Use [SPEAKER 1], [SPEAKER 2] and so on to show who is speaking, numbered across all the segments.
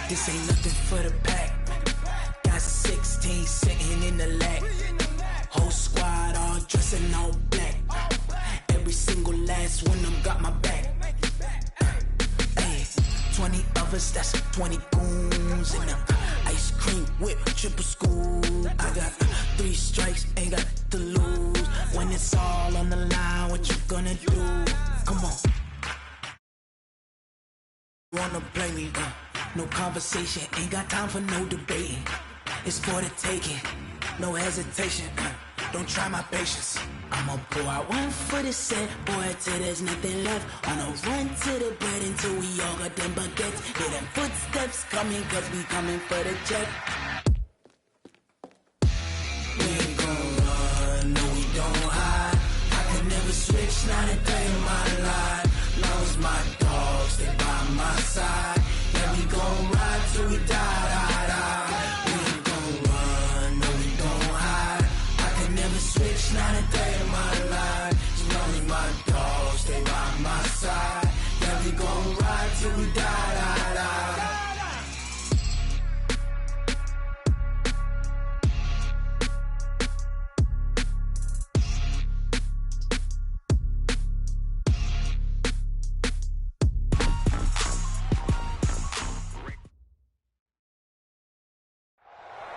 [SPEAKER 1] This ain't nothing for the pack. Guys are 16 sitting in the lag. Whole squad all dressing all black. Every single last one of them got my back. Hey, 20 of us, that's 20 goons in them. Ice cream whip, triple school. I got 3 strikes, ain't got to lose. When it's all on the line, what you gonna do? Come on. Wanna play me, no conversation, ain't got time for no debating. It's for the taking, no hesitation, don't try my patience. I'ma pull out one for the set, boy, till there's nothing left. On a run to the bread until we all got them baguettes. Hear them footsteps coming, cause we coming for the check. We ain't gon' run, no we don't hide. I could never switch, not a day in my life. Long as my dogs, they by my side. Yeah, we gon' ride till we die. We ain't gon' run, no we don't hide. I could never switch, not a day in my life. As long as my dogs, they by my side. Yeah, we gon' ride till we die.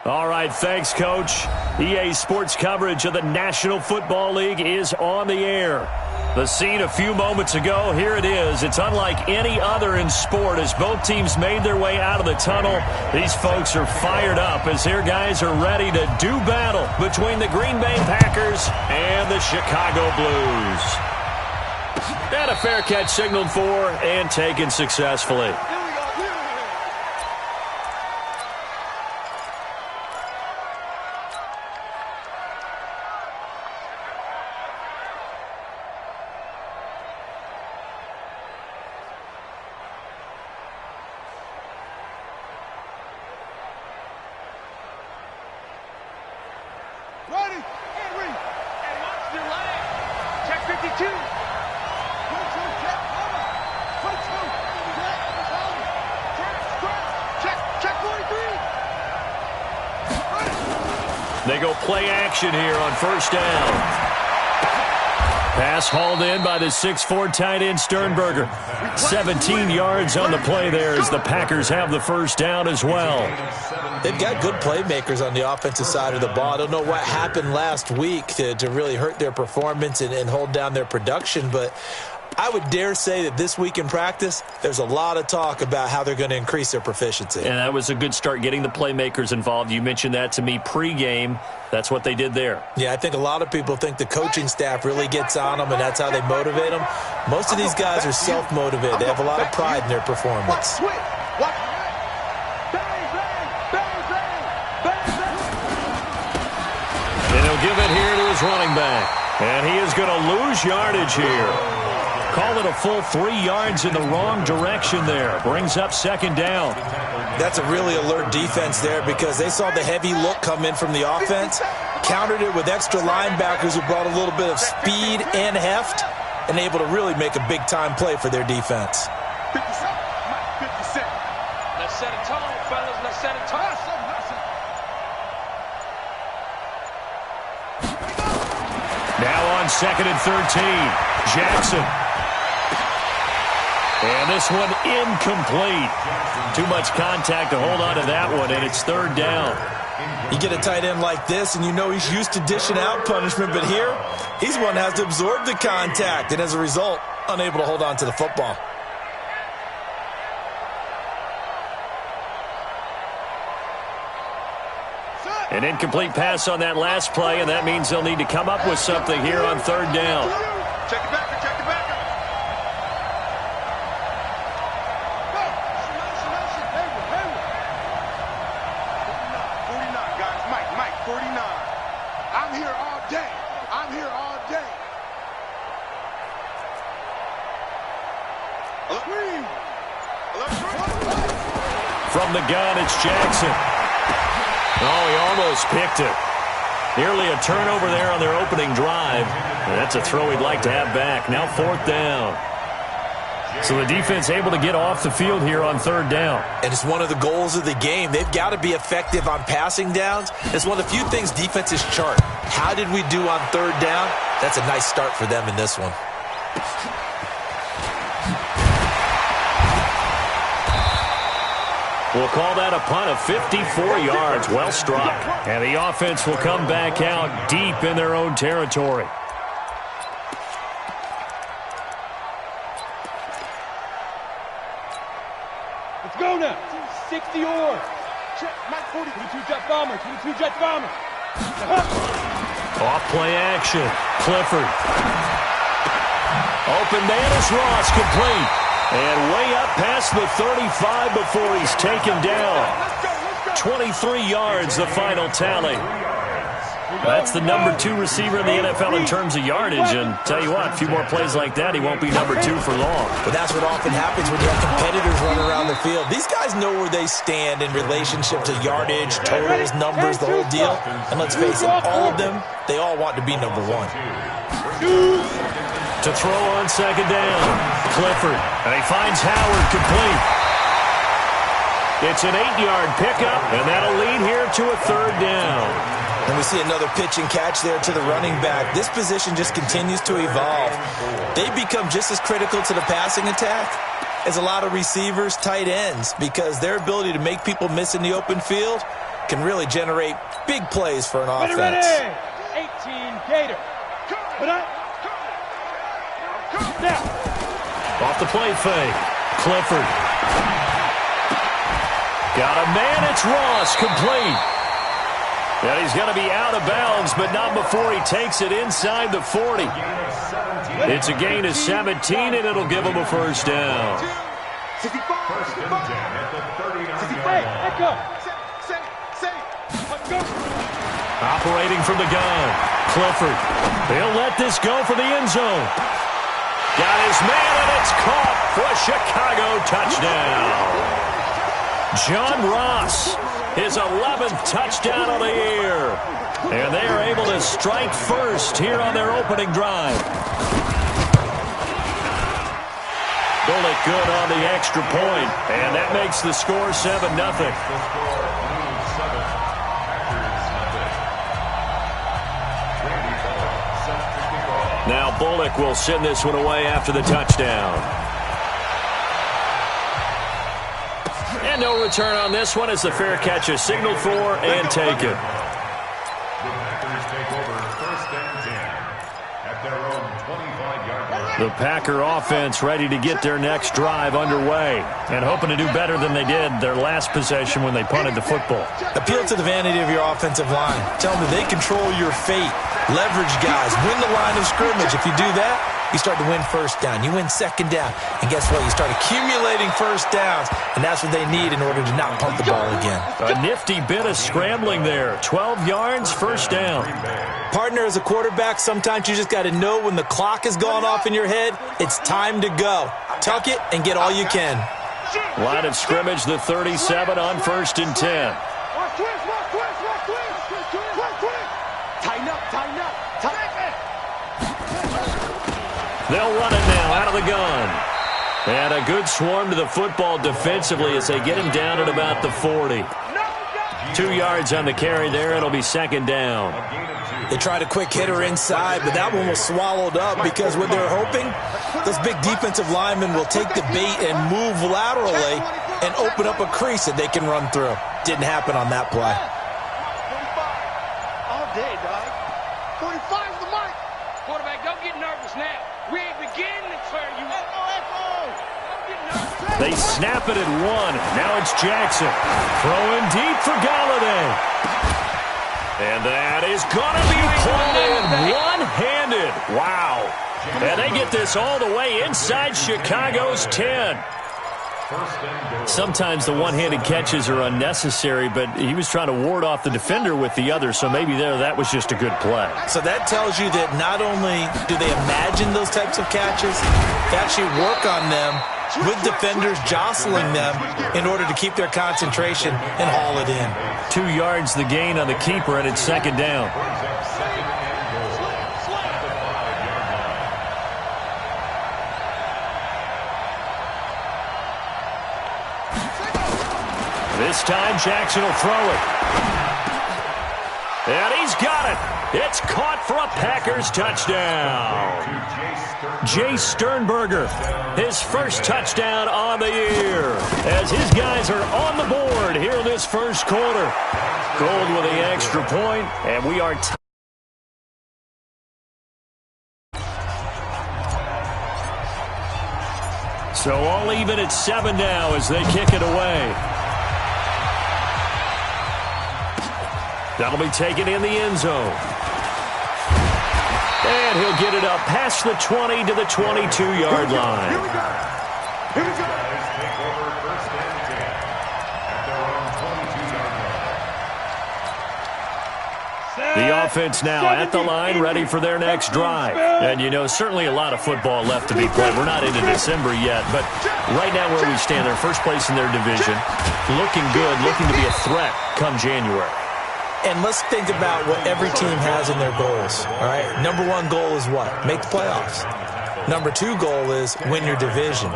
[SPEAKER 2] All right, thanks, Coach. EA Sports coverage of the National Football League is on the air. The scene a few moments ago, here it is. It's unlike any other in sport as both teams made their way out of the tunnel. These folks are fired up as their guys are ready to do battle between the Green Bay Packers and the Chicago Blues. And a fair catch signaled for and taken successfully. They go play action here on first down. Pass hauled in by the 6'4" tight end Sternberger. 17 yards on the play there as the Packers have the first down as well.
[SPEAKER 3] They've got good playmakers on the offensive side of the ball. I don't know what happened last week to really hurt their performance and hold down their production, but I would dare say that this week in practice, there's a lot of talk about how they're going to increase their proficiency.
[SPEAKER 2] And that was a good start, getting the playmakers involved. You mentioned that to me pregame. That's what they did there.
[SPEAKER 3] Yeah, I think a lot of people think the coaching staff really gets on them, and that's how they motivate them. Most of these guys are self-motivated. They have a lot of pride in their performance.
[SPEAKER 2] And he'll give it here to his running back. And he is going to lose yardage here. Call it a full 3 yards in the wrong direction there. Brings up second down.
[SPEAKER 3] That's a really alert defense there because they saw the heavy look come in from the offense, countered it with extra linebackers who brought a little bit of speed and heft, and able to really make a big-time play for their defense.
[SPEAKER 4] 50 Cent. Let's set a tone, fellas. Let's set a tone.
[SPEAKER 2] Now on 2nd and 13, Jackson. And this one incomplete. Too much contact to hold on to that one, and it's 3rd down.
[SPEAKER 3] You get a tight end like this, and you know he's used to dishing out punishment, but here, he's one that has to absorb the contact, and as a result, unable to hold on to the football.
[SPEAKER 2] An incomplete pass on that last play, and that means they'll need to come up with something here on 3rd down.
[SPEAKER 4] Check it back.
[SPEAKER 2] From the gun, it's Jackson. Oh, he almost picked it. Nearly a turnover there on their opening drive. And that's a throw he'd like to have back. Now 4th down. So the defense able to get off the field here on third down.
[SPEAKER 3] And it's one of the goals of the game. They've got to be effective on passing downs. It's one of the few things defenses chart. How did we do on third down? That's a nice start for them in this one.
[SPEAKER 2] We'll call that a punt of 54 yards. Well struck. And the offense will come back out deep in their own territory.
[SPEAKER 4] Let's go now. 60 or. Check. Mike 40. 22 jet bomber. 22 jet bomber.
[SPEAKER 2] Off play action. Clifford. Open man is Ross, complete. And way up past the 35 before he's taken down. 23 yards, the final tally. That's the number 2 receiver in the NFL in terms of yardage. And tell you what, a few more plays like that, he won't be number 2 for long.
[SPEAKER 3] But that's what often happens when you have competitors running around the field. These guys know where they stand in relationship to yardage, totals, numbers, the whole deal. And let's face it, all of them, they all want to be number 1.
[SPEAKER 2] To throw on second down, Clifford. And he finds Howard complete. It's an 8-yard pickup, and that'll lead here to a third down.
[SPEAKER 3] And we see another pitch and catch there to the running back. This position just continues to evolve. They become just as critical to the passing attack as a lot of receivers, tight ends, because their ability to make people miss in the open field can really generate big plays for an offense.
[SPEAKER 4] Ready. 18 Gator. Put up. Down.
[SPEAKER 2] Off the play fake. Clifford. Got a man, it's Ross, complete. And he's going to be out of bounds, but not before he takes it inside the 40. It's a gain of 17, and it'll give him a first down. Operating from the gun, Clifford. He'll let this go for the end zone. Got his man, and it's caught for a Chicago touchdown. John Ross, his 11th touchdown of the year. And they are able to strike first here on their opening drive. Bullock good on the extra point, and that makes the score 7-0. Now Bullock will send this one away after the touchdown. And no return on this one as the fair catch is signaled for and taken. The Packer offense ready to get their next drive underway and hoping to do better than they did their last possession when they punted the football.
[SPEAKER 3] Appeal to the vanity of your offensive line. Tell them they control your fate. Leverage guys. Win the line of scrimmage. If you do that, you start to win first down. You win second down. And guess what? You start accumulating first downs, and that's what they need in order to not punt the ball again.
[SPEAKER 2] A nifty bit of scrambling there. 12 yards, first down.
[SPEAKER 3] Partner, as a quarterback, sometimes you just got to know when the clock has gone off in your head, it's time to go. Tuck it and get all you can.
[SPEAKER 2] Line of scrimmage, the 37 on 1st and 10. They'll run it now out of the gun. And a good swarm to the football defensively as they get him down at about the 40. 2 yards on the carry there. It'll be second down.
[SPEAKER 3] They tried a quick hitter inside, but that one was swallowed up because what they're hoping, those big defensive linemen will take the bait and move laterally and open up a crease that they can run through. Didn't happen on that play.
[SPEAKER 4] 45. All day, dog. 45's the mic. Quarterback, don't get nervous now. We ain't beginning to clear you up.
[SPEAKER 2] They snap it at 1. Now it's Jackson. Throwing deep for Galladay. And that is going to be pulled in one-handed. Wow. And they get this all the way inside Chicago's 10. Sometimes the one-handed catches are unnecessary, but he was trying to ward off the defender with the other, so maybe that was just a good play.
[SPEAKER 3] So that tells you that not only do they imagine those types of catches, they actually work on them with defenders jostling them in order to keep their concentration and haul it in.
[SPEAKER 2] 2 yards the gain on the keeper, and it's second down. This time Jackson will throw it. And he's got it. It's caught for a Packers touchdown. Jay Sternberger, his first touchdown on the year, as his guys are on the board here in this first quarter. Gold with the extra point, and we are so all even at 7 now as they kick it away. That'll be taken in the end zone. And he'll get it up past the 20 to the 22-yard line.
[SPEAKER 5] Here we go. Here we go. Take over first and 10 at their own 22-yard line.
[SPEAKER 2] The offense now at the line, ready for their next drive. And, you know, certainly a lot of football left to be played. We're not into December yet, but right now where we stand, they're first place in their division, looking good, looking to be a threat come January.
[SPEAKER 3] And let's think about what every team has in their goals, all right? Number one goal is what? Make the playoffs. Number two goal is win your division.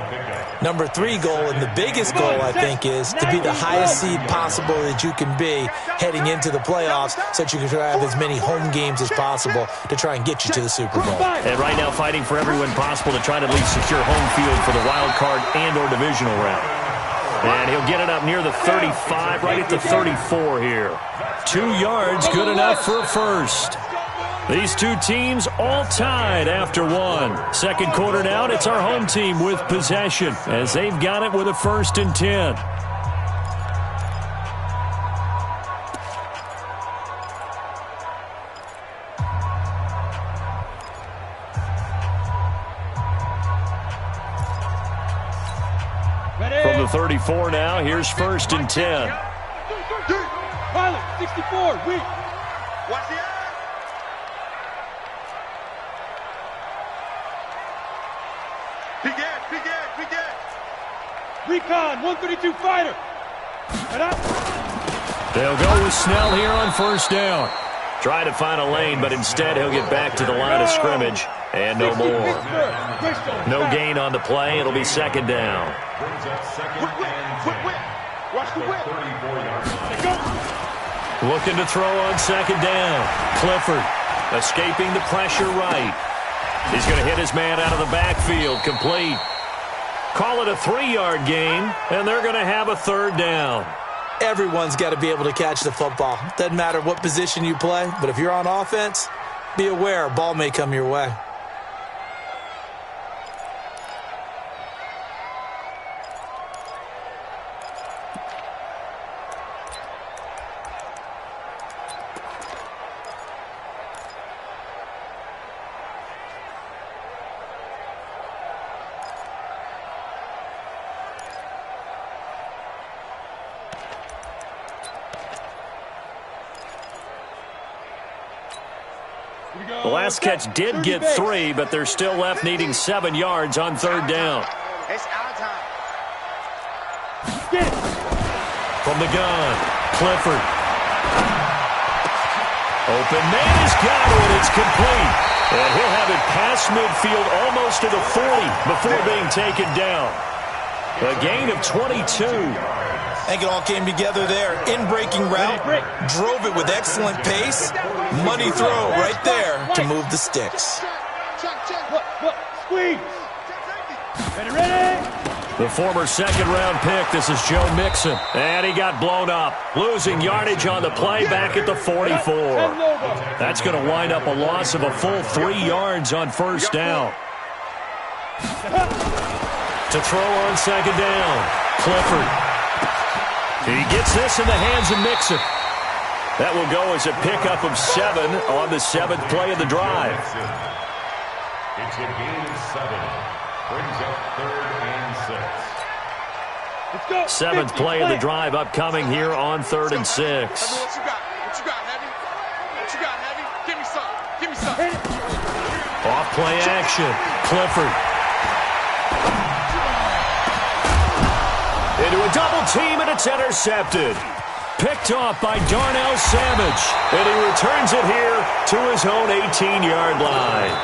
[SPEAKER 3] Number three goal, and the biggest goal, I think, is to be the highest seed possible that you can be heading into the playoffs so that you can have as many home games as possible to try and get you to the Super Bowl.
[SPEAKER 2] And right now fighting for every win possible to try to at least secure home field for the wild card and or divisional round. And he'll get it up near the 35, right at the 34 here. 2 yards, good enough for a first. These two teams all tied after one. Second quarter now, it's our home team with possession as they've got it with a 1st and 10. From the 34 now, here's 1st and 10.
[SPEAKER 4] Pilot, 64, weak.
[SPEAKER 5] Watch the eye. Begin.
[SPEAKER 4] Recon, 132 fighter.
[SPEAKER 2] They'll go with Snell here on 1st down. Try to find a lane, but instead he'll get back to the line of scrimmage. And no more. No gain on the play. It'll be 2nd down.
[SPEAKER 5] Watch the whip.
[SPEAKER 2] Looking to throw on 2nd down. Clifford escaping the pressure right. He's going to hit his man out of the backfield. Complete. Call it a 3-yard gain, and they're going to have a 3rd down.
[SPEAKER 3] Everyone's got to be able to catch the football. Doesn't matter what position you play, but if you're on offense, be aware a ball may come your way.
[SPEAKER 2] The last catch did get 3, but they're still left needing 7 yards on 3rd down.
[SPEAKER 5] It's our time.
[SPEAKER 2] From the gun, Clifford. Open man has got it. It's complete. And he'll have it past midfield almost to the 40 before being taken down. A gain of 22.
[SPEAKER 3] I think it all came together there. In-breaking route, drove it with excellent pace. Money throw right there to move the sticks.
[SPEAKER 4] Squeeze. Ready.
[SPEAKER 2] The former 2nd-round pick, this is Joe Mixon. And he got blown up, losing yardage on the play back at the 44. That's going to wind up a loss of a full 3 yards on 1st down. To throw on 2nd down, Clifford. He gets this in the hands of Mixon. That will go as a pickup of 7 on the 7th play of the drive.
[SPEAKER 5] It's a gain of 7. Brings up 3rd and 6.
[SPEAKER 2] 7th play of the drive upcoming here on 3rd and 6.
[SPEAKER 5] What you got? What you got, Heavy? What you got, Heavy? Give me some. Give me some.
[SPEAKER 2] Off play action. Clifford. Into a double team, and it's intercepted. Picked off by Darnell Savage. And he returns it here to his own 18-yard line.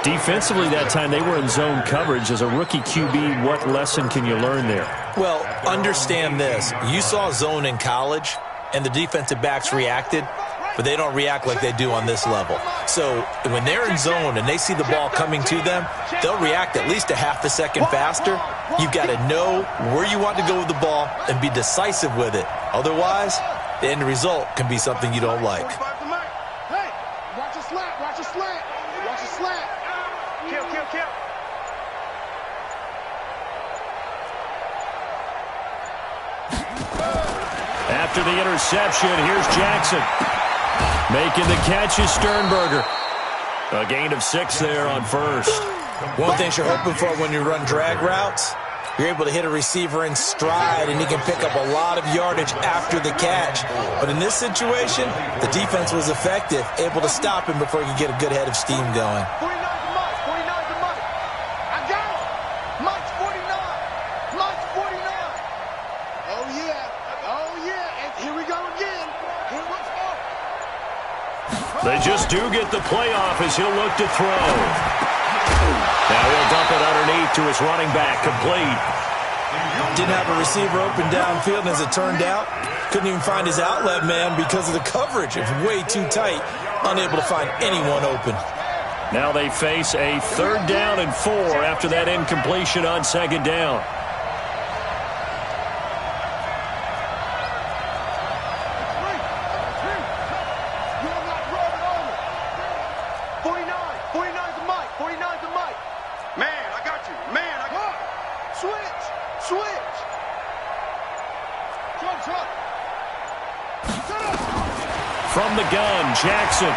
[SPEAKER 2] Defensively that time, they were in zone coverage. As a rookie QB, what lesson can you learn there?
[SPEAKER 3] Well, understand this. You saw zone in college, and the defensive backs reacted, but they don't react like they do on this level. So when they're in zone and they see the ball coming to them, they'll react at least a half a second faster. You've got to know where you want to go with the ball and be decisive with it. Otherwise, the end result can be something you don't like.
[SPEAKER 4] Hey, watch a slant, watch a slant, watch a slant. Kill, kill, kill.
[SPEAKER 2] After the interception, here's Jackson. Making the catch is Sternberger. A gain of 6 there on first.
[SPEAKER 3] One thing you're hoping for when you run drag routes, you're able to hit a receiver in stride, and he can pick up a lot of yardage after the catch. But in this situation, the defense was effective, able to stop him before he could get a good head of steam going.
[SPEAKER 4] 49's the Mike, 49's the Mike. I got it. Mike's 49. Mike's 49. Oh, yeah. Oh, yeah. And here we go again. Here we go.
[SPEAKER 2] They just do get the play off as he'll look to throw. Now he'll dump it underneath to his running back, complete.
[SPEAKER 3] Didn't have a receiver open downfield, and as it turned out, couldn't even find his outlet man because of the coverage. It was way too tight, unable to find anyone open.
[SPEAKER 2] Now they face a 3rd down and 4 after that incompletion on 2nd down. From the gun, Jackson.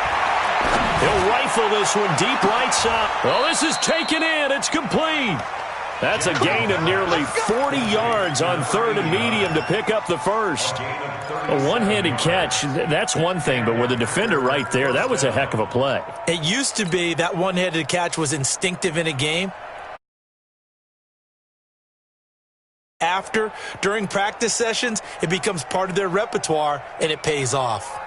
[SPEAKER 2] He'll rifle this one deep right side. Oh, this is taken in. It's complete. That's a gain of nearly 40 yards on 3rd and medium to pick up the first. A one-handed catch, that's one thing, but with a defender right there, that was a heck of a play.
[SPEAKER 3] It used to be that one-handed catch was instinctive in a game. During practice sessions, it becomes part of their repertoire, and it pays off.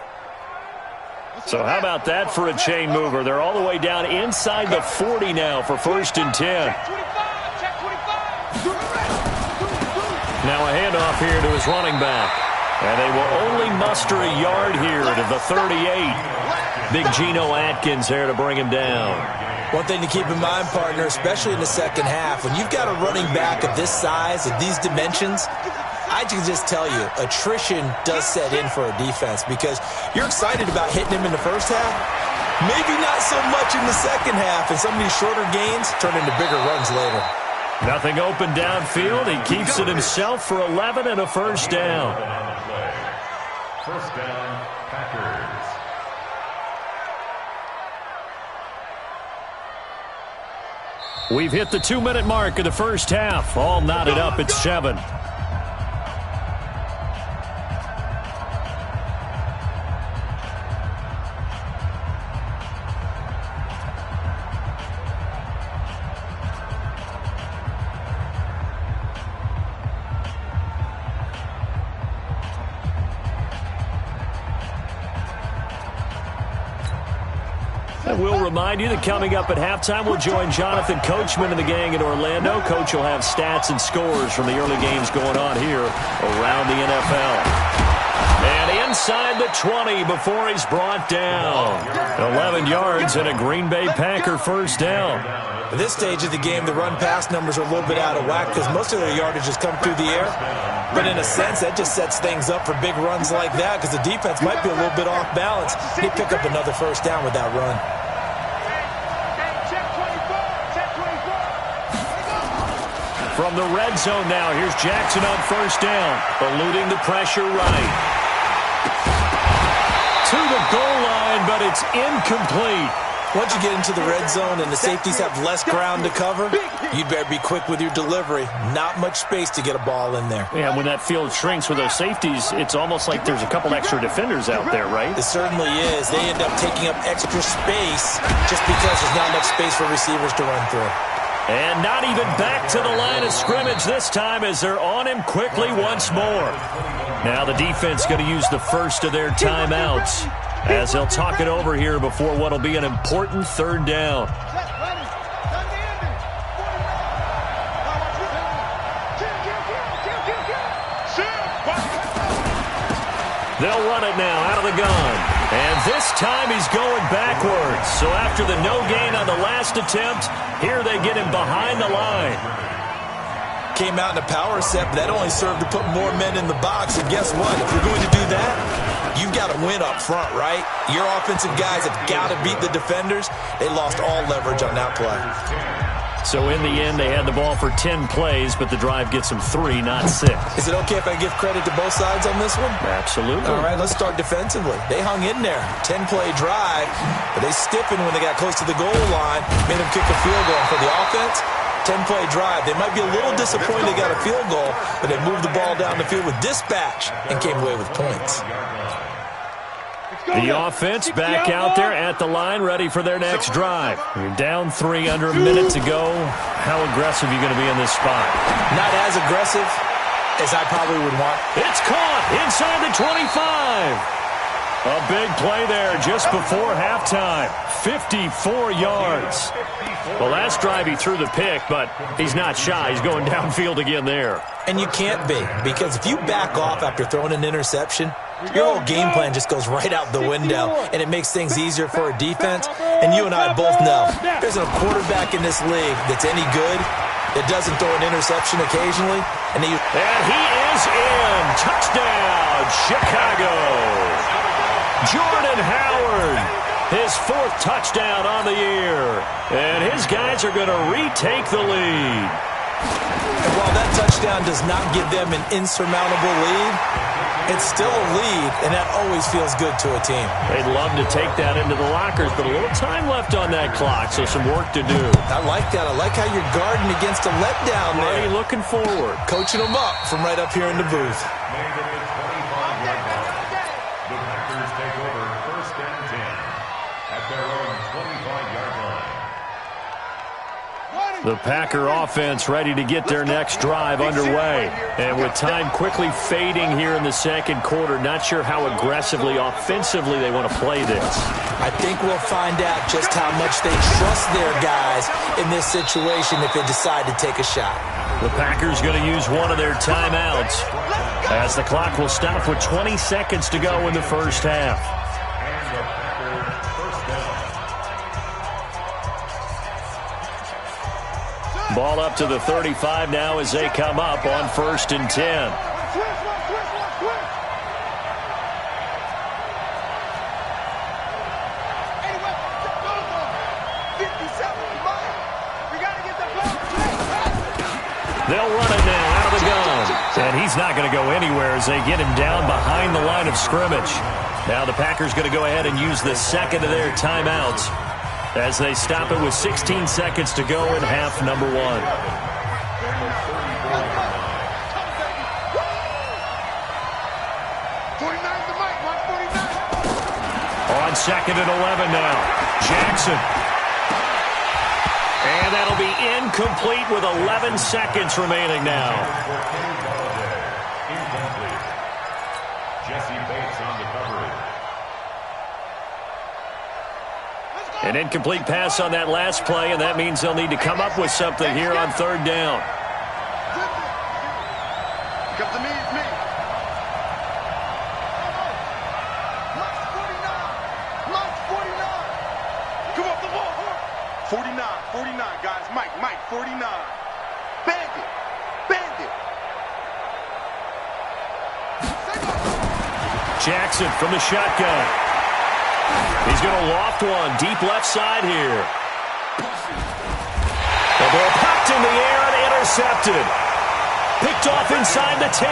[SPEAKER 2] So how about that for a chain mover? They're all the way down inside the 40 now for 1st and 10. Now a handoff here to his running back. And they will only muster a yard here to the 38. Big Geno Atkins there to bring him down.
[SPEAKER 3] One thing to keep in mind, partner, especially in the second half, when you've got a running back of this size, of these dimensions, I can just tell you, attrition does set in for a defense because you're excited about hitting him in the first half. Maybe not so much in the second half, and some of these shorter gains turn into bigger runs later.
[SPEAKER 2] Nothing open downfield. He keeps it himself for 11 and a 1st down.
[SPEAKER 5] 1st down, Packers.
[SPEAKER 2] We've hit the 2-minute mark of the first half. All knotted up at 7. We'll remind you that coming up at halftime, we'll join Jonathan Coachman and the gang in Orlando. Coach will have stats and scores from the early games going on here around the NFL. And inside the 20 before he's brought down. 11 yards and a Green Bay Packer 1st down.
[SPEAKER 3] At this stage of the game, the run-pass numbers are a little bit out of whack because most of their yardage has come through the air. But in a sense, that just sets things up for big runs like that because the defense might be a little bit off balance. They pick up another 1st down with that run.
[SPEAKER 2] From the red zone now, here's Jackson on 1st down, eluding the pressure right. To the goal line, but it's incomplete.
[SPEAKER 3] Once you get into the red zone and the safeties have less ground to cover, you'd better be quick with your delivery. Not much space to get a ball in there.
[SPEAKER 2] Yeah, when that field shrinks with those safeties, it's almost like there's a couple extra defenders out there, right?
[SPEAKER 3] It certainly is. They end up taking up extra space just because there's not enough space for receivers to run through.
[SPEAKER 2] And not even back to the line of scrimmage this time as they're on him quickly once more. Now the defense going to use the first of their timeouts as they'll talk it over here before what will be an important 3rd down. They'll run it now out of the gun. And this time he's going backwards. So after the no gain on the last attempt, here they get him behind the line.
[SPEAKER 3] Came out in a power set, but that only served to put more men in the box. And guess what? If you're going to do that, you've got to win up front, right? Your offensive guys have got to beat the defenders. They lost all leverage on that play.
[SPEAKER 2] So in the end, they had the ball for 10 plays, but the drive gets them 3, not 6.
[SPEAKER 3] Is it okay if I give credit to both sides on this one?
[SPEAKER 2] Absolutely.
[SPEAKER 3] All right, let's start defensively. They hung in there. 10-play drive, but they stiffened when they got close to the goal line, made them kick a field goal. For the offense, 10-play drive. They might be a little disappointed they got a field goal, but they moved the ball down the field with dispatch and came away with points.
[SPEAKER 2] The offense back out there at the line, ready for their next drive. You're down 3 under a minute to go. How aggressive are you going to be in this spot?
[SPEAKER 3] Not as aggressive as I probably would want.
[SPEAKER 2] It's caught inside the 25. A big play there just before halftime. 54 yards. Well, last drive he threw the pick, but he's not shy. He's going downfield again there.
[SPEAKER 3] And you can't be, because if you back off after throwing an interception, your whole game plan just goes right out the window, and it makes things easier for a defense. And you and I both know there's a quarterback in this league that's any good that doesn't throw an interception occasionally. And he
[SPEAKER 2] is in. Touchdown, Chicago. Jordan Howard, his 4th touchdown on the year. And his guys are going to retake the lead.
[SPEAKER 3] And while that touchdown does not give them an insurmountable lead, it's still a lead, and that always feels good to a team.
[SPEAKER 2] They'd love to take that into the lockers, but a little time left on that clock, so some work to do.
[SPEAKER 3] I like that. I like how you're guarding against a letdown there.
[SPEAKER 2] Already looking forward.
[SPEAKER 3] Coaching them up from right up here in the booth.
[SPEAKER 5] The Packers take over 1st and 10 at their own 25-yard line.
[SPEAKER 2] The Packer offense ready to get their next drive underway. And with time quickly fading here in the second quarter, not sure how aggressively, offensively they want to play this.
[SPEAKER 3] I think we'll find out just how much they trust their guys in this situation if they decide to take a shot.
[SPEAKER 2] The Packers going to use one of their timeouts as the clock will stop with 20 seconds to go in the first half. Ball up to the 35 now as they come up on 1st and 10. They'll run it now out of the gun. And he's not going to go anywhere as they get him down behind the line of scrimmage. Now the Packers going to go ahead and use the second of their timeouts as they stop it with 16 seconds to go in half number 1. On 2nd and 11 now. Jackson. And that'll be incomplete with 11 seconds remaining now. An incomplete pass on that last play, and that means they'll need to come up with something here on 3rd down.
[SPEAKER 4] Come to me, it's me. Mike's 49. Come off the ball. 49, guys. Mike, 49. Bandit.
[SPEAKER 2] Jackson from the shotgun. He's going to loft one deep left side here. The ball popped in the air and intercepted. Picked off inside the 10.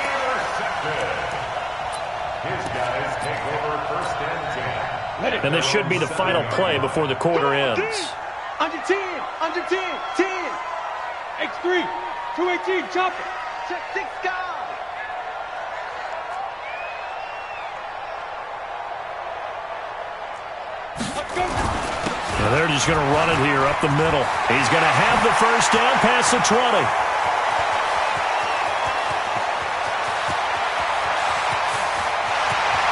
[SPEAKER 5] Intercepted. His guys take over 1st and 10.
[SPEAKER 2] And this should be the final play before the quarter ends.
[SPEAKER 6] Under 10, 10. X3, 218, chopper. Check 6 guys.
[SPEAKER 2] Well, they're just going to run it here up the middle. He's going to have the first down past the 20.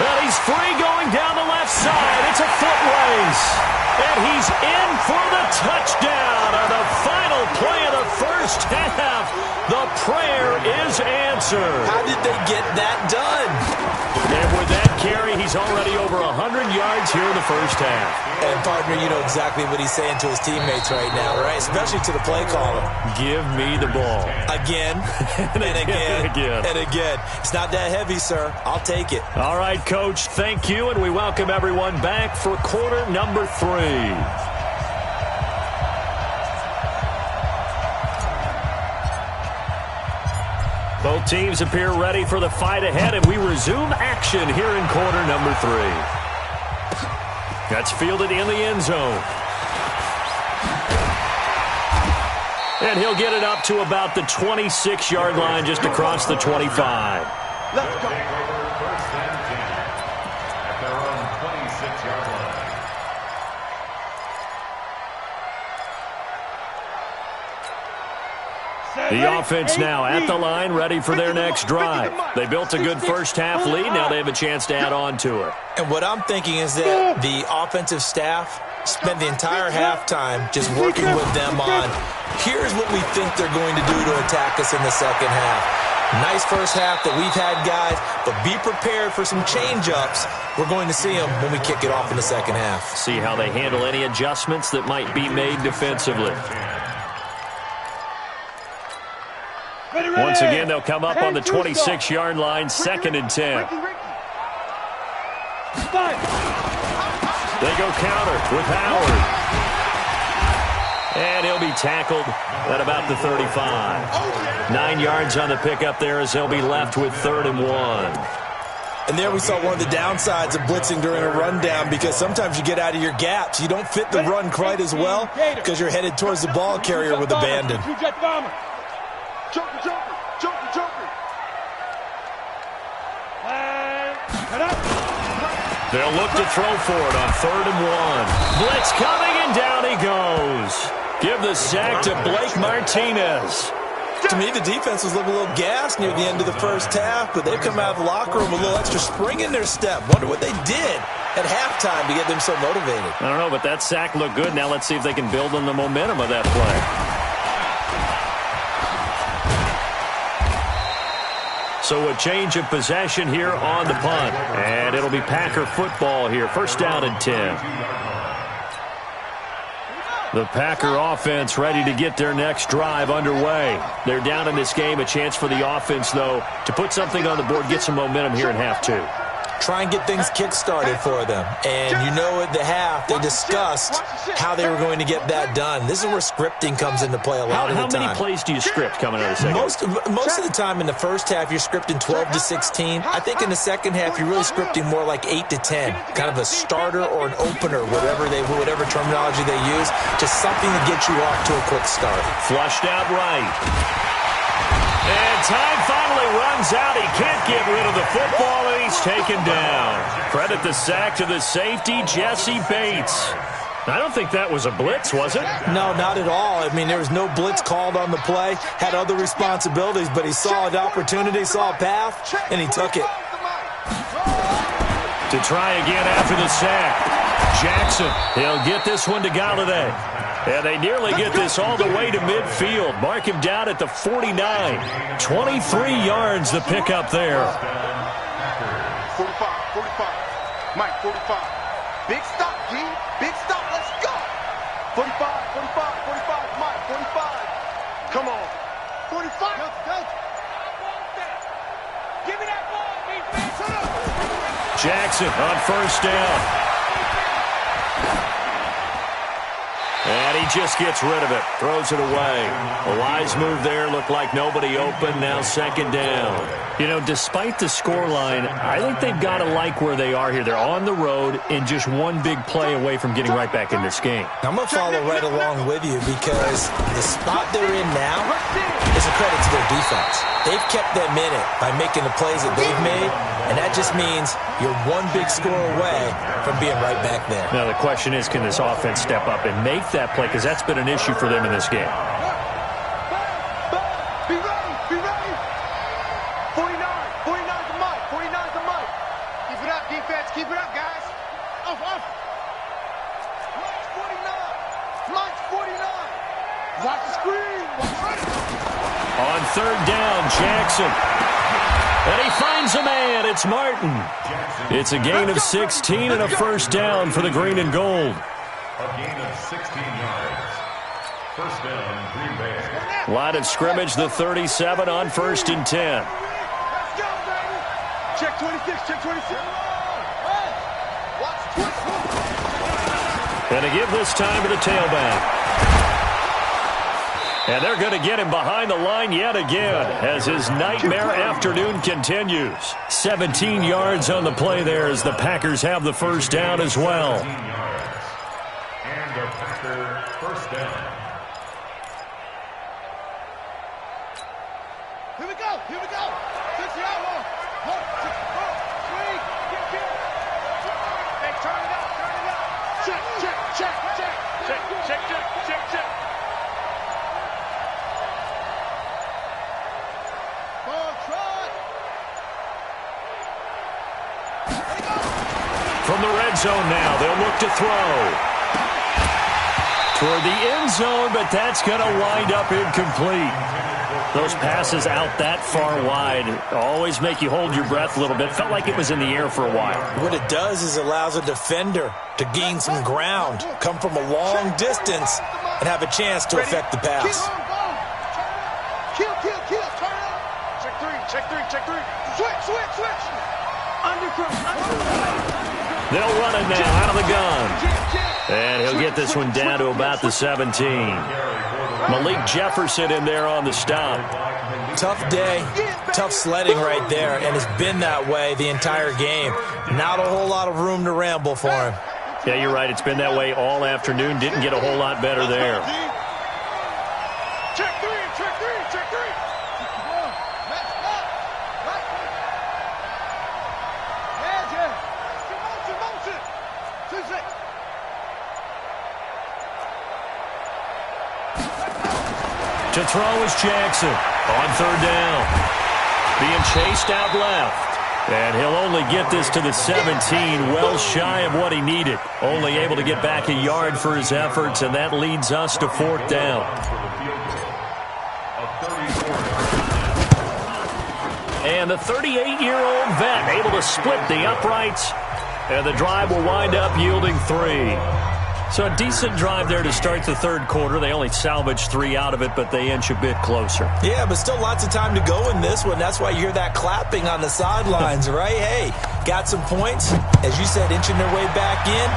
[SPEAKER 2] Well, he's free going down the left side. It's a foot race. And he's in for the touchdown on the final play of the first half. The prayer is answered. answer.
[SPEAKER 3] How did they get that done?
[SPEAKER 2] And with that carry, he's already over 100 yards here in the first half.
[SPEAKER 3] And, partner, you know exactly what he's saying to his teammates right now, right? Especially to the play caller.
[SPEAKER 2] Give me the ball.
[SPEAKER 3] Again, and again, and again. It's not that heavy, sir. I'll take it.
[SPEAKER 2] All right, Coach, thank you, and we welcome everyone back for quarter number 3. Both teams appear ready for the fight ahead, and we resume action here in quarter number 3. That's fielded in the end zone. And he'll get it up to about the 26-yard line, just across the 25.
[SPEAKER 5] Let's go. Take over first and 10 at their own 26-yard line.
[SPEAKER 2] The offense now at the line, ready for their next drive. They built a good first half lead. Now they have a chance to add on to it.
[SPEAKER 3] And what I'm thinking is that the offensive staff spent the entire halftime just working with them on, here's what we think they're going to do to attack us in the second half. Nice first half that we've had, guys, but be prepared for some change-ups. We're going to see them when we kick it off in the second half.
[SPEAKER 2] See how they handle any adjustments that might be made defensively. Once again, they'll come up on the 26-yard line, 2nd and 10. They go counter with Howard. And he'll be tackled at about the 35. 9 yards on the pickup there as they'll be left with 3rd and 1.
[SPEAKER 3] And there we saw one of the downsides of blitzing during a rundown, because sometimes you get out of your gaps. You don't fit the run quite as well because you're headed towards the ball carrier with abandon.
[SPEAKER 4] Joker.
[SPEAKER 2] They'll look to throw for it on 3rd and 1. Blitz coming, and down he goes. Give the sack to Blake Martinez.
[SPEAKER 3] To me, the defense was looking a little gassed near the end of the first half, but they've come out of the locker room with a little extra spring in their step. Wonder what they did at halftime to get them so motivated.
[SPEAKER 2] I don't know, but that sack looked good. Now let's see if they can build on the momentum of that play. So a change of possession here on the punt. And it'll be Packer football here. 1st down and 10. The Packer offense ready to get their next drive underway. They're down in this game. A chance for the offense, though, to put something on the board, get some momentum here in half 2.
[SPEAKER 3] Try and get things kick-started for them. And you know at the half, they discussed how they were going to get that done. This is where scripting comes into play a lot of the time.
[SPEAKER 2] How many plays do you script coming out of the second?
[SPEAKER 3] Most of the time in the first half, you're scripting 12 to 16. I think in the second half, you're really scripting more like 8 to 10. Kind of a starter or an opener, whatever terminology they use. Just something to get you off to a quick start.
[SPEAKER 2] Flushed out right. And time finally runs out. He can't get rid of the football, and he's taken down. Credit the sack to the safety, Jesse Bates. I don't think that was a blitz, was it?
[SPEAKER 3] No, not at all. I mean, there was no blitz called on the play. Had other responsibilities, but he saw an opportunity, saw a path, and he took it.
[SPEAKER 2] To try again after the sack. Jackson, he'll get this one to Galladay. And they nearly get this all the way to midfield. Mark him down at the 49. 23 yards the pickup there.
[SPEAKER 4] 45. Mike, 45. Big stop, G. Big stop. Let's go. 45. Mike, 45. Come on. 45. Go. Give me that ball, defense.
[SPEAKER 2] Jackson on 1st down. And he just gets rid of it. Throws it away. A wise move there. Looked like nobody open. Now 2nd down. You know, despite the scoreline, I think they've got to like where they are here. They're on the road and just one big play away from getting right back in this game.
[SPEAKER 3] I'm going to follow right along with you, because the spot they're in now is a credit to their defense. They've kept them in it by making the plays that they've made, and that just means you're one big score away from being right back there.
[SPEAKER 2] Now the question is, can this offense step up and make that play? Because that's been an issue for them in this game.
[SPEAKER 4] Be ready. 49 to Mike. 49 to Mike. Keep it up, defense. Keep it up, guys. Off. Mike's 49. Watch the screen.
[SPEAKER 2] On 3rd down, Jackson. And he finds a man. It's Martin. It's a gain of 16 and a first down for the green and gold.
[SPEAKER 5] A gain of 16 yards. First down, Green Bay.
[SPEAKER 2] Line of scrimmage, the 37 on 1st and 10.
[SPEAKER 6] Let's go, baby. Check 26, check 26.
[SPEAKER 2] And to give this time to the tailback. And they're going to get him behind the line yet again as his nightmare afternoon continues. 17 yards on the play there as the Packers have the first down as well.
[SPEAKER 5] 17 yards. And a Packer first down.
[SPEAKER 4] Here we go. Here we go. 6 yards. Swing.
[SPEAKER 6] Hey, turn it up, turn it up.
[SPEAKER 4] Check, check, check, check.
[SPEAKER 6] Check, check, check, check, check.
[SPEAKER 2] From the red zone now, they'll look to throw. Toward the end zone, but that's going to wind up incomplete. Those passes out that far wide always make you hold your breath a little bit. Felt like it was in the air for a while.
[SPEAKER 3] What it does is allows a defender to gain some ground, come from a long distance, and have a chance to affect the pass.
[SPEAKER 4] Kill, kill, kill. Turn up.
[SPEAKER 6] Check three, check three, check three.
[SPEAKER 4] Switch, switch, switch.
[SPEAKER 2] They'll run it now out of the gun. And he'll get this one down to about the 17. Malik Jefferson in there on the stop.
[SPEAKER 3] Tough day, tough sledding right there, and it's been that way the entire game. Not a whole lot of room to ramble for him.
[SPEAKER 2] Yeah, you're right. It's been that way all afternoon. Didn't get a whole lot better there.
[SPEAKER 6] Check three, check three, check three.
[SPEAKER 2] To throw is Jackson on 3rd down. Being chased out left. And he'll only get this to the 17, well shy of what he needed. Only able to get back a yard for his efforts, and that leads us to 4th down. And the 38-year-old vet able to split the uprights, and the drive will wind up yielding 3. So a decent drive there to start the 3rd quarter. They only salvaged 3 out of it, but they inch a bit closer.
[SPEAKER 3] Yeah, but still lots of time to go in this one. That's why you hear that clapping on the sidelines, right? Hey, got some points. As you said, inching their way back in.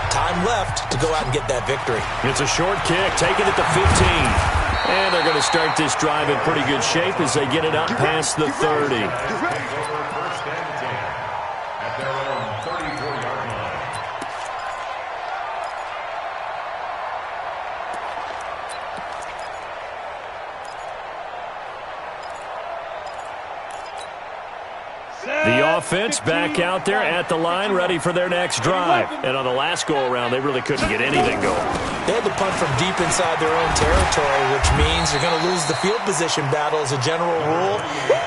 [SPEAKER 3] Time left to go out and get that victory.
[SPEAKER 2] It's a short kick, taking it to 15. And they're going to start this drive in pretty good shape as they get it up past the 30.
[SPEAKER 5] First and 10 at their own 34-yard line.
[SPEAKER 2] The offense back out there at the line, ready for their next drive. And on the last go-around, they really couldn't get anything going.
[SPEAKER 3] They had to punt from deep inside their own territory, which means they're going to lose the field position battle as a general rule.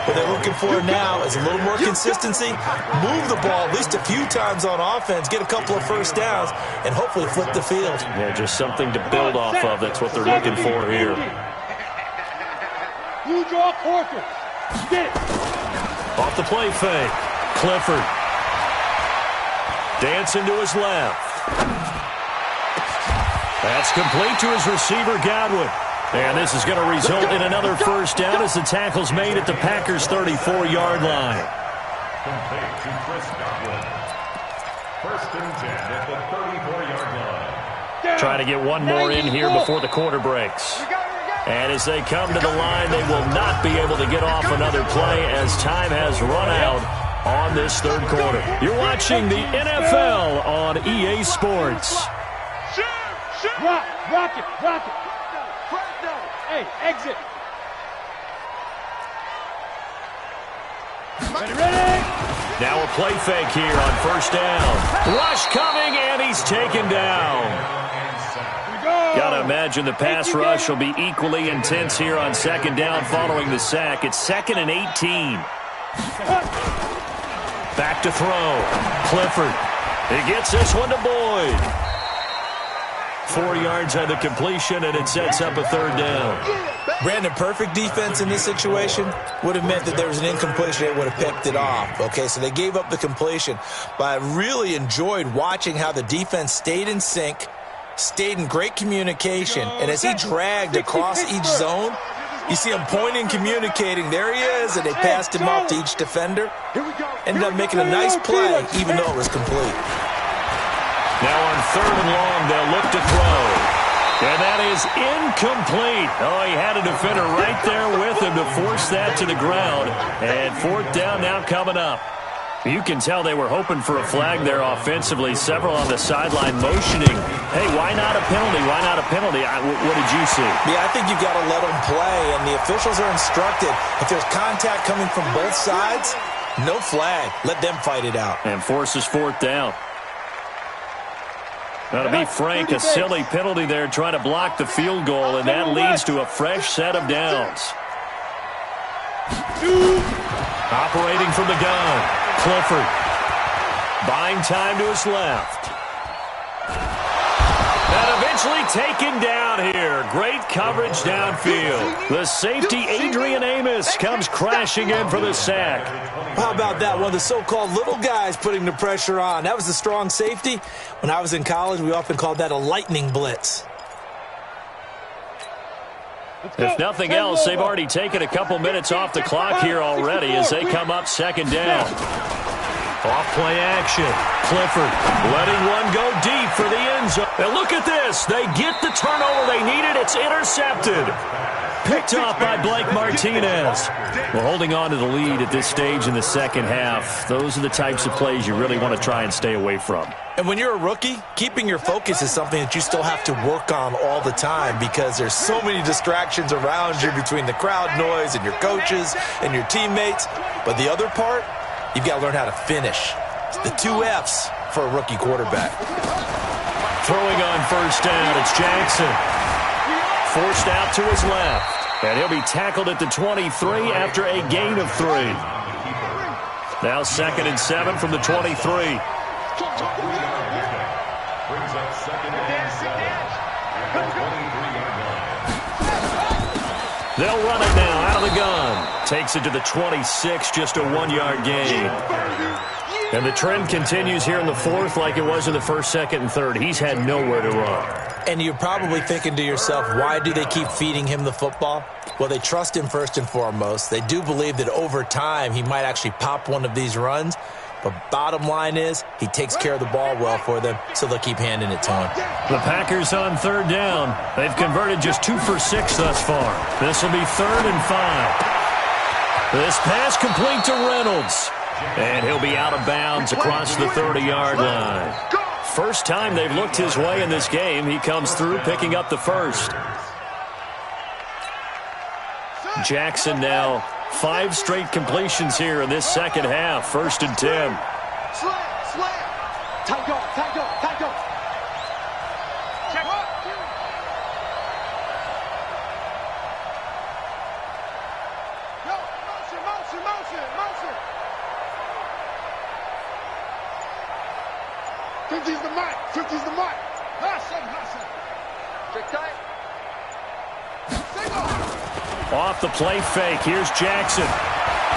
[SPEAKER 3] What they're looking for now is a little more consistency, move the ball at least a few times on offense, get a couple of first downs, and hopefully flip the field.
[SPEAKER 2] Yeah, just something to build off of. That's what they're looking for here.
[SPEAKER 6] You draw Corker. Get it.
[SPEAKER 2] Off the play fake. Clifford. Dancing to his left. That's complete to his receiver, Godwin. And this is going to result in another first down as the tackle's made at the Packers' 34-yard line.
[SPEAKER 5] Complete to Chris Godwin. First and 10 at the 34-yard line.
[SPEAKER 2] Trying to get one more in here before the quarter breaks. And as they come to the line, they will not be able to get off another play as time has run out on this 3rd quarter. You're watching the NFL on EA Sports.
[SPEAKER 6] Rock it. Hey, exit. Ready?
[SPEAKER 2] Now a play fake here on 1st down. Rush coming, and he's taken down. Got to imagine the pass rush will be equally intense here on 2nd down following the sack. It's 2nd and 18. Back to throw. Clifford. He gets this one to Boyd. 4 yards on the completion, and it sets up a 3rd down.
[SPEAKER 3] Brandon, perfect defense in this situation would have meant that there was an incompletion that would have picked it off. Okay, so they gave up the completion, but I really enjoyed watching how the defense stayed in sync, stayed in great communication, and as he dragged across each zone, you see him pointing, communicating. There he is, and they passed him off to each defender. Ended up making a nice play, even though it was complete.
[SPEAKER 2] Now on 3rd and long, they'll look to throw. And that is incomplete. Oh, he had a defender right there with him to force that to the ground. And 4th down now coming up. You can tell they were hoping for a flag there offensively. Several on the sideline motioning. Hey, why not a penalty? Why not a penalty? What did you see?
[SPEAKER 3] Yeah, I think you've got to let them play. And the officials are instructed, if there's contact coming from both sides, no flag. Let them fight it out.
[SPEAKER 2] And forces 4th down. Now, to be frank, a silly penalty there trying to block the field goal, and that leads to a fresh set of downs. Operating from the gun, Clifford. Buying time to his left. And eventually taken down here. Great coverage downfield. The safety, Adrian Amos, comes crashing in for the sack.
[SPEAKER 3] How about that? One of the so-called little guys putting the pressure on. That was the strong safety. When I was in college, we often called that a lightning blitz.
[SPEAKER 2] If nothing else, they've already taken a couple minutes off the clock here already as they come up 2nd down. Off play action. Clifford letting one go deep for the end zone. And look at this. They get the turnover they needed. It's intercepted. Picked off by Blake Martinez. Well, holding on to the lead at this stage in the 2nd half, those are the types of plays you really want to try and stay away from.
[SPEAKER 3] And when you're a rookie, keeping your focus is something that you still have to work on all the time because there's so many distractions around you between the crowd noise and your coaches and your teammates. But the other part, you've got to learn how to finish. It's the 2 F's for a rookie quarterback.
[SPEAKER 2] Throwing on 1st down, it's Jackson. Forced out to his left. And he'll be tackled at the 23 after a gain of 3. Now 2nd and 7 from the 23.
[SPEAKER 5] Brings up 2nd and 7 at the 23-yard line.
[SPEAKER 2] They'll run it now out of the gun. Takes it to the 26, just a 1-yard gain. And the trend continues here in the 4th like it was in the 1st, 2nd, and 3rd. He's had nowhere to run.
[SPEAKER 3] And you're probably thinking to yourself, why do they keep feeding him the football? Well, they trust him first and foremost. They do believe that over time he might actually pop one of these runs. But bottom line is he takes care of the ball well for them, so they'll keep handing it to him.
[SPEAKER 2] The Packers on 3rd down. They've converted just 2 for 6 thus far. This will be 3rd and 5. This pass complete to Reynolds. And he'll be out of bounds across the 30-yard line. First time they've looked his way in this game. He comes through picking up the 1st. Jackson now 5 straight completions here in this 2nd half. 1st and 10.
[SPEAKER 4] Slam. Tight go. Check up. Yo, motion. 50's the mark. Listen. Check tight.
[SPEAKER 2] Off the play fake. Here's Jackson.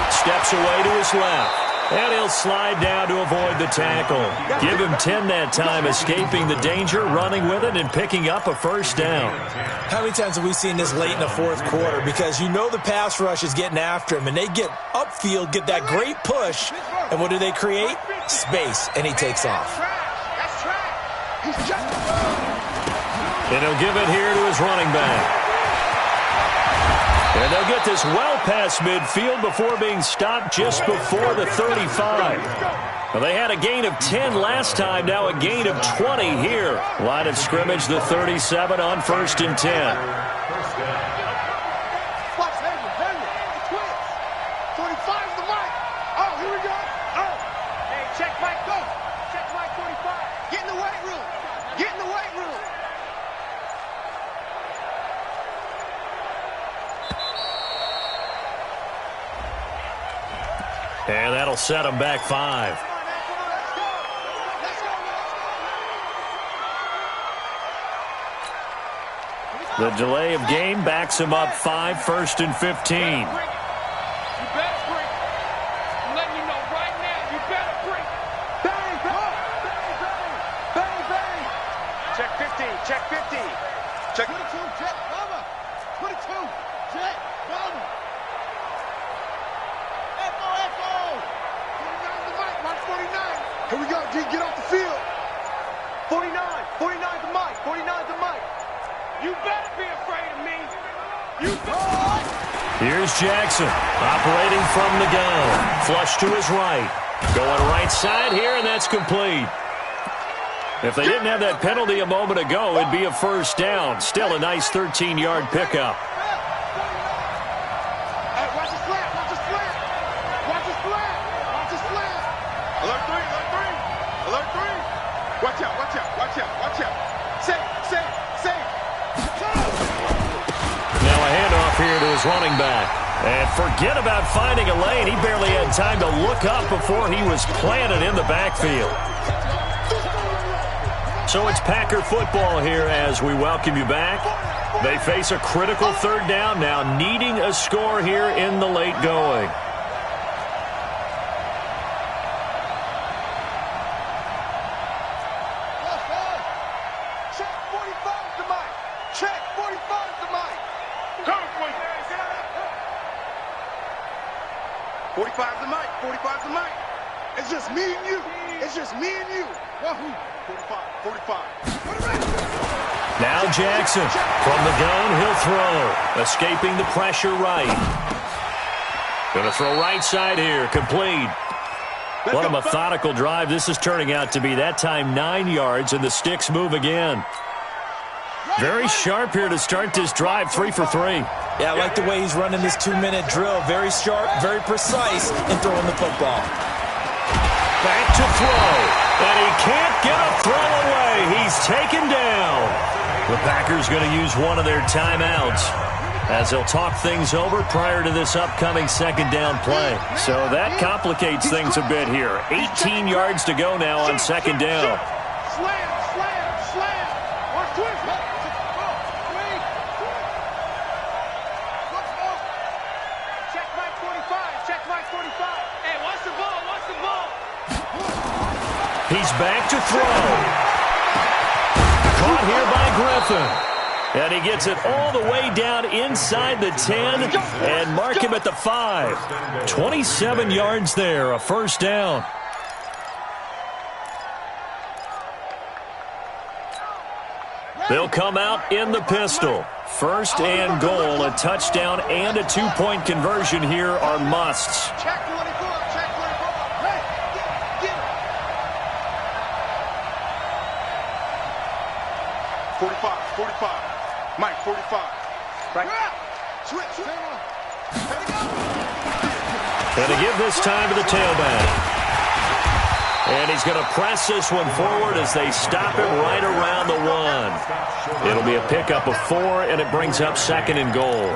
[SPEAKER 2] Steps away to his left. And he'll slide down to avoid the tackle. Give him 10 that time, escaping the danger, running with it, and picking up a 1st down.
[SPEAKER 3] How many times have we seen this late in the 4th quarter? Because you know the pass rush is getting after him, and they get upfield, get that great push, and what do they create? Space, and he takes off.
[SPEAKER 2] And he'll give it here to his running back. And they'll get this well past midfield before being stopped just before the 35. Well, they had a gain of 10 last time, now a gain of 20 here. Line of scrimmage, the 37 on 1st and 10.
[SPEAKER 4] Watch, Henry. The twins. 45's the mic. Oh, here we go. Oh. Hey, check Mike, go. Check Mike 45. Get in the weight room.
[SPEAKER 2] And that'll set them back 5. The delay of game backs him up 5, 1st and 15.
[SPEAKER 6] You better bring it. I'm letting you know right now, you better bring it.
[SPEAKER 4] Bang, bang, bang, bang, bang, bang.
[SPEAKER 6] Check 15, check 15. Check
[SPEAKER 4] 22, check, cover. 22, check, cover. Echo, echo. 49 the mic, Mark 49. Here we go, D, get off the field.
[SPEAKER 6] 49 the mic, 49 the mic. You better be afraid of me. You better.
[SPEAKER 2] Here's Jackson operating from the gun. Flush to his right. Going right side here, and that's complete. If they didn't have that penalty a moment ago, it'd be a first down. Still a nice 13-yard pickup.
[SPEAKER 4] Hey, watch the slant, watch the slant. Watch the slant, watch the slant.
[SPEAKER 6] Alert 3, alert 3. Alert 3. Watch out, watch out, watch out, watch out. Safe, safe, safe.
[SPEAKER 2] Now a handoff here to his running back. And forget about finding a lane. He barely had time to look up before he was planted in the backfield. So it's Packer football here as we welcome you back. They face a critical third down now, needing a score here in the late going.
[SPEAKER 4] Check 45 the mic. Check 45 the mic.
[SPEAKER 6] Coming for you. 45 the mic, 45 the mic.
[SPEAKER 4] It's just me and you. It's just me and you. Wahoo.
[SPEAKER 6] 45.
[SPEAKER 2] Now Jackson from the gun, he'll throw. Escaping the pressure right. Going to throw right side here, complete. What a methodical drive this is turning out to be. That time 9 yards, and the sticks move again. Very sharp here to start this drive, 3 for 3.
[SPEAKER 3] Yeah, I like the way he's running this 2-minute drill. Very sharp, very precise in throwing the football.
[SPEAKER 2] Back to throw. And he can't get a throw away. He's taken down. The Packers going to use one of their timeouts as they'll talk things over prior to this upcoming second down play. So that complicates things a bit here. 18 yards to go now on second down.
[SPEAKER 4] Slam, slam, slam. Watch twist.
[SPEAKER 6] Check Mike 45, check Mike 45. Hey, watch the ball, watch the ball.
[SPEAKER 2] He's back to throw. Caught here by Griffin. And he gets it all the way down inside the 10 and mark him at the 5. 27 yards there, a first down. They'll come out in the pistol. First and goal, a touchdown and a 2-point conversion here are musts.
[SPEAKER 4] Check 24, check 24. Hey, get it.
[SPEAKER 6] 45. Mike 45. Right.
[SPEAKER 4] Switch.
[SPEAKER 2] And to give this time to the tailback. And he's going to press this one forward as they stop him right around the 1. It'll be a pickup of 4, and it brings up second and goal.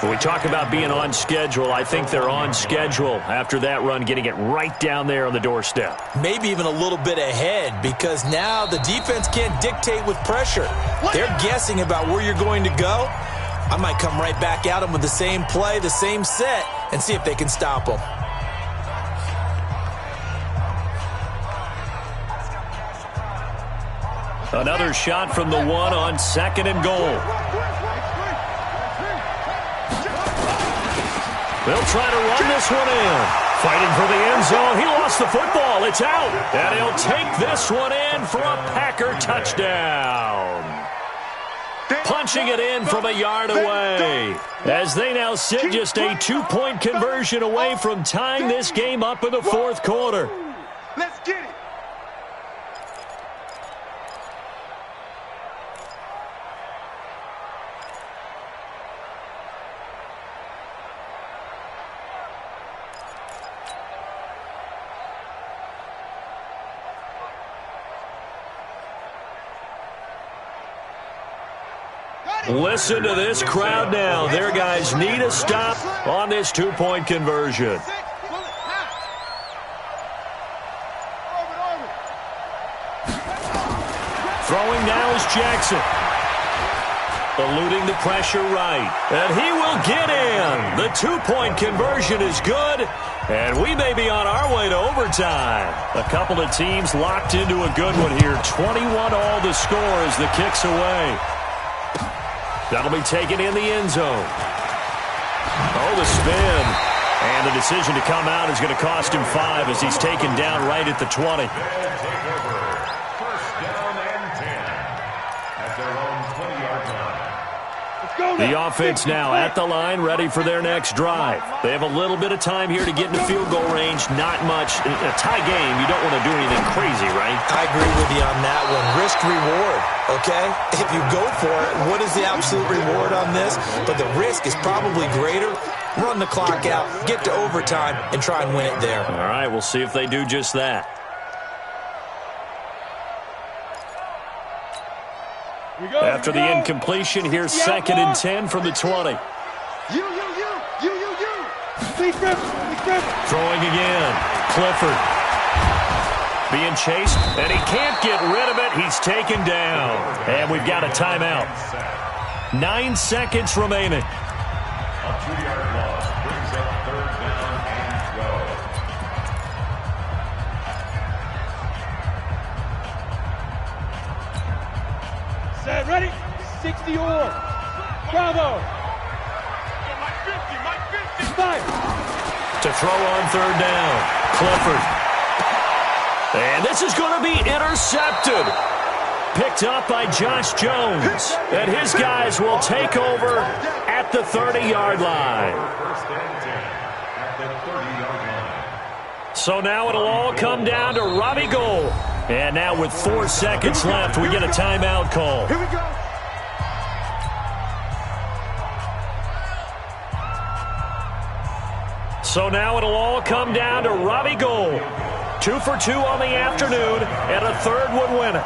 [SPEAKER 2] When we talk about being on schedule, I think they're on schedule after that run, getting it right down there on the doorstep.
[SPEAKER 3] Maybe even a little bit ahead, because now the defense can't dictate with pressure. They're guessing about where you're going to go. I might come right back at them with the same play, the same set, and see if they can stop them.
[SPEAKER 2] Another shot from the 1 on second and goal. They'll try to run this one in. Fighting for the end zone. He lost the football. It's out. And he'll take this one in for a Packer touchdown. Punching it in from a yard away. As they now sit just a 2-point conversion away from tying this game up in the fourth quarter.
[SPEAKER 6] Let's get it.
[SPEAKER 2] Listen to this crowd now. Their guys need a stop on this 2-point conversion. Throwing now is Jackson. Eluding the pressure right. And he will get in. The two-point conversion is good. And we may be on our way to overtime. A couple of teams locked into a good one here. 21-all the score as the kick's away. That'll be taken in the end zone. Oh, the spin. And the decision to come out is going to cost him 5 as he's taken down right at the 20. The offense now at the line, ready for their next drive. They have a little bit of time here to get into field goal range. Not much. In a tie game, you don't want to do anything crazy, right?
[SPEAKER 3] I agree with you on that one. Risk-reward, okay? If you go for it, what is the absolute reward on this? But the risk is probably greater. Run the clock out, get to overtime, and try and win it there.
[SPEAKER 2] All right, we'll see if they do just that. After the incompletion, here's 2nd and 10 from the 20.
[SPEAKER 6] You.
[SPEAKER 2] Throwing again. Clifford. Being chased, and he can't get rid of it. He's taken down. And we've got a timeout. 9 seconds remaining.
[SPEAKER 5] A 2-yard loss brings up 3rd down and 12.
[SPEAKER 6] Set, ready? 60 all. Bravo. Mike 50.
[SPEAKER 2] To throw on 3rd down. Clifford. And this is going to be intercepted. Picked up by Josh Jones. And his guys will take over at the 30-yard line.
[SPEAKER 5] 1st and 10 at the 30-yard line.
[SPEAKER 2] So now it'll all come down to Robbie Gould. And now with 4 seconds left, we get a timeout call.
[SPEAKER 6] Here we go.
[SPEAKER 2] So now it'll all come down to Robbie Gould. 2 for 2 on the afternoon, and a third would win it.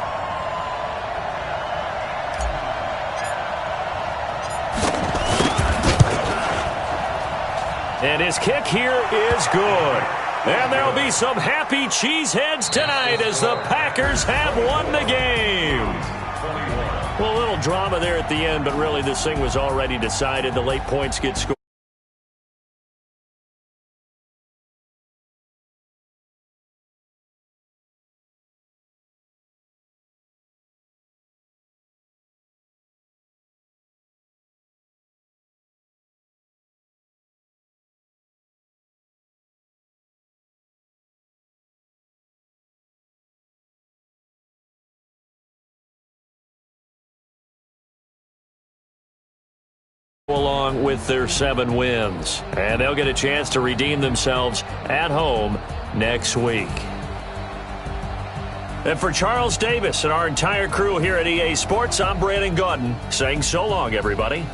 [SPEAKER 2] And his kick here is good. And there'll be some happy cheeseheads tonight as the Packers have won the game. Well, a little drama there at the end, but really this thing was already decided. The late points get scored. Along with their 7 wins. And they'll get a chance to redeem themselves at home next week. And for Charles Davis and our entire crew here at EA Sports, I'm Brandon Gaudin saying so long, everybody.